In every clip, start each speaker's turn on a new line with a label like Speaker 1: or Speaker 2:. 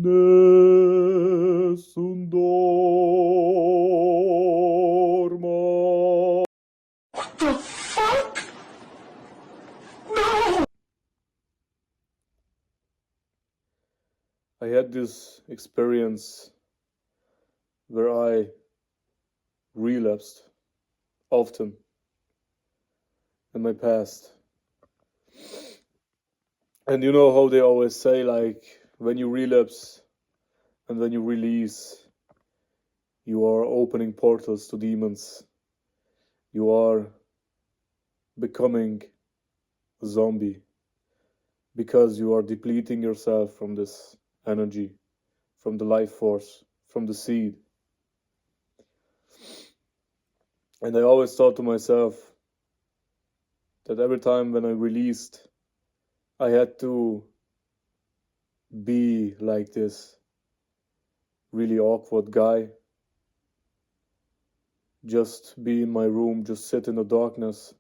Speaker 1: Nessun dorma. I had this experience where I relapsed often in my past. And you know how they always say, like, when you relapse and when you release, you are opening portals to demons. You are becoming a zombie because you are depleting yourself from this energy, from the life force, from the seed. And I always thought to myself that every time when I released, I had to be like this really awkward guy, just be in my room, just sit in the darkness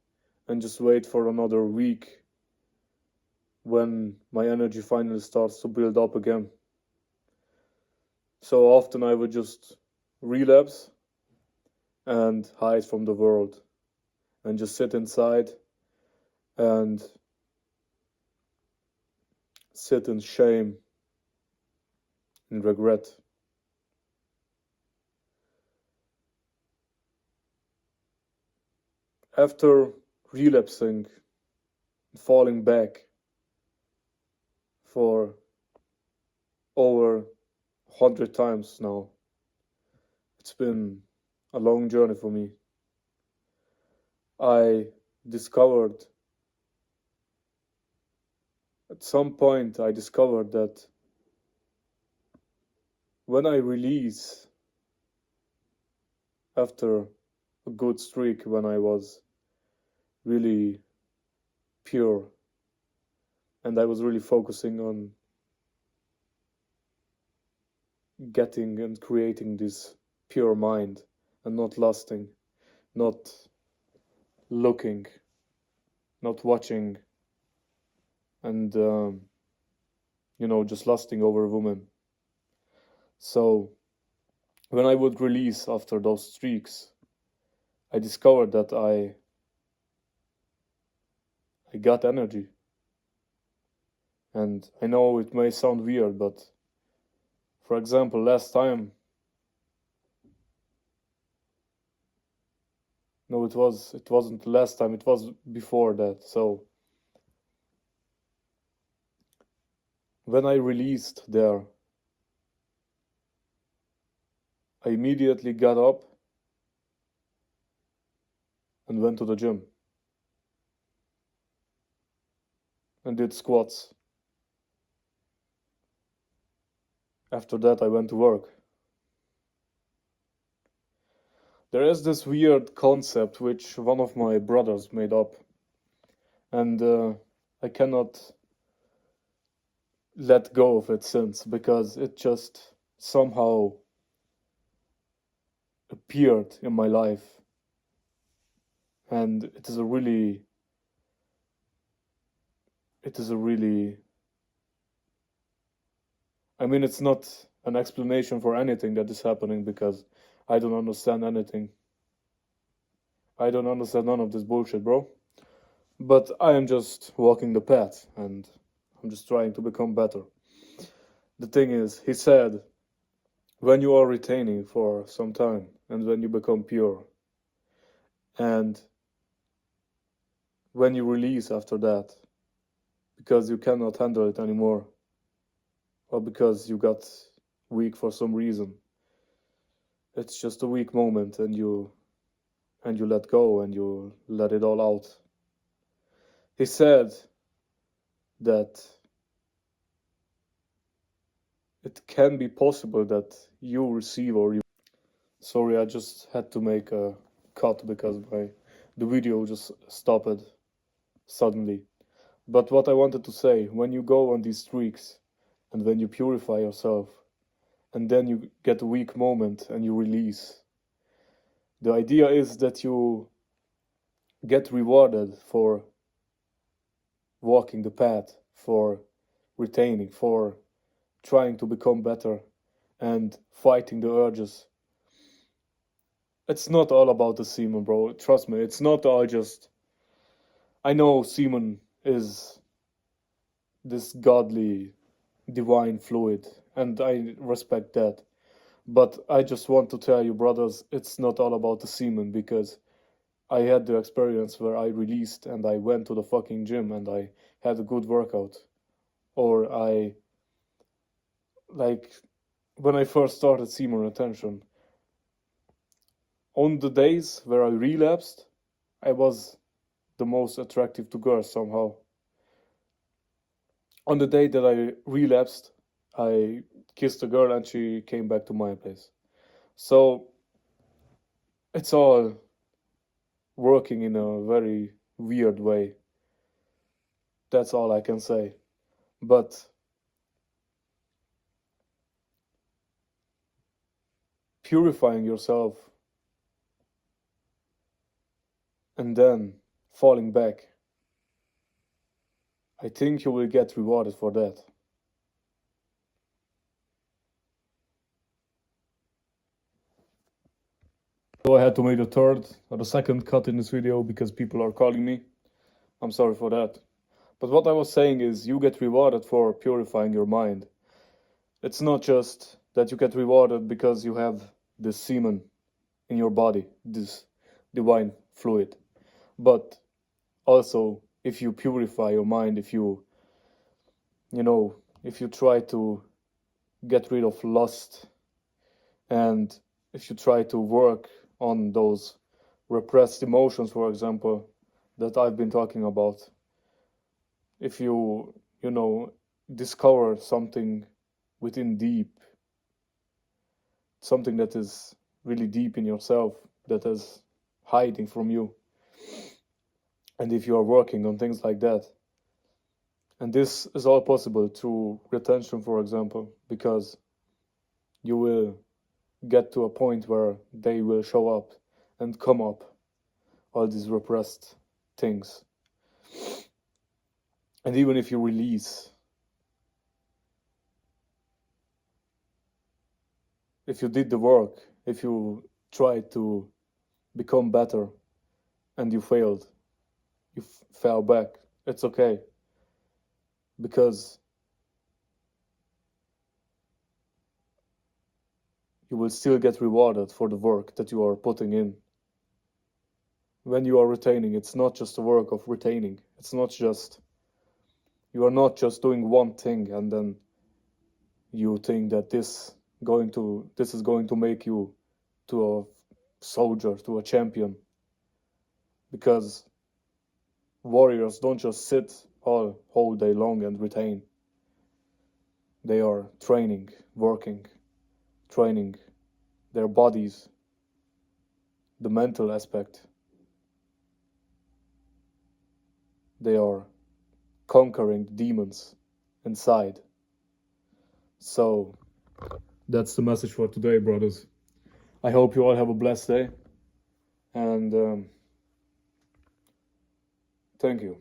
Speaker 1: and just wait for another week when my energy finally starts to build up again. So often I would just relapse and hide from the world and just sit inside and sit in shame and regret. After relapsing, falling back for over 100 times now, it's been a long journey for me. I discovered, at some point, I discovered that when I release after a good streak, when I was really pure and I was really focusing on getting and creating this pure mind and not lusting, not looking, not watching, and just lusting over a woman. So when I would release after those streaks, I discovered that I got energy. And I know it may sound weird, but for example, last time, no, it wasn't last time, it was before that. So when I released there, I immediately got up and went to the gym and did squats. After that, I went to work. There is this weird concept which one of my brothers made up, and I cannot let go of it since, because it just somehow appeared in my life, and it is a really I mean, it's not an explanation for anything that is happening, because I don't understand anything. I don't understand none of this bullshit, bro. But I am just walking the path, and I'm just trying to become better. The thing is, he said, when you are retaining for some time, and when you become pure, and when you release after that, because you cannot handle it anymore, or because you got weak for some reason, it's just a weak moment, and you let go and you let it all out. He said that it can be possible that you receive or you. Sorry, I just had to make a cut because the video just stopped suddenly. But what I wanted to say, when you go on these streaks and when you purify yourself and then you get a weak moment and you release, the idea is that you get rewarded for walking the path, for retaining, for trying to become better and fighting the urges. It's not all about the semen, bro. Trust me, it's not all just. I know semen is this godly, divine fluid, and I respect that. But I just want to tell you, brothers, it's not all about the semen because I had the experience where I released and I went to the fucking gym and I had a good workout. Or I, like, when I first started semen retention, on the days where I relapsed, I was the most attractive to girls somehow. On the day that I relapsed, I kissed a girl and she came back to my place. So it's all working in a very weird way. That's all I can say. But purifying yourself and then falling back, I think you will get rewarded for that. So I had to make the third or the second cut in this video because people are calling me. I'm sorry for that. But what I was saying is you get rewarded for purifying your mind. It's not just that you get rewarded because you have this semen in your body, this divine fluid. But also, if you purify your mind, if you if you try to get rid of lust and if you try to work on those repressed emotions, for example, that I've been talking about, if you discover something within deep, something that is really deep in yourself that is hiding from you, and if you are working on things like that, and this is all possible through retention, for example, because you will get to a point where they will show up and come up, all these repressed things. And even if you release, if you did the work, if you tried to become better and you failed, you fell back, it's okay. Because you will still get rewarded for the work that you are putting in. When you are retaining, it's not just the work of retaining. It's not just, you are not just doing one thing and then you think that this is going to make you to a soldier, to a champion. Because warriors don't just sit all whole day long and retain. They are training, working, training their bodies, the mental aspect. They are conquering the demons inside. So that's the message for today, brothers. I hope you all have a blessed day, and thank you.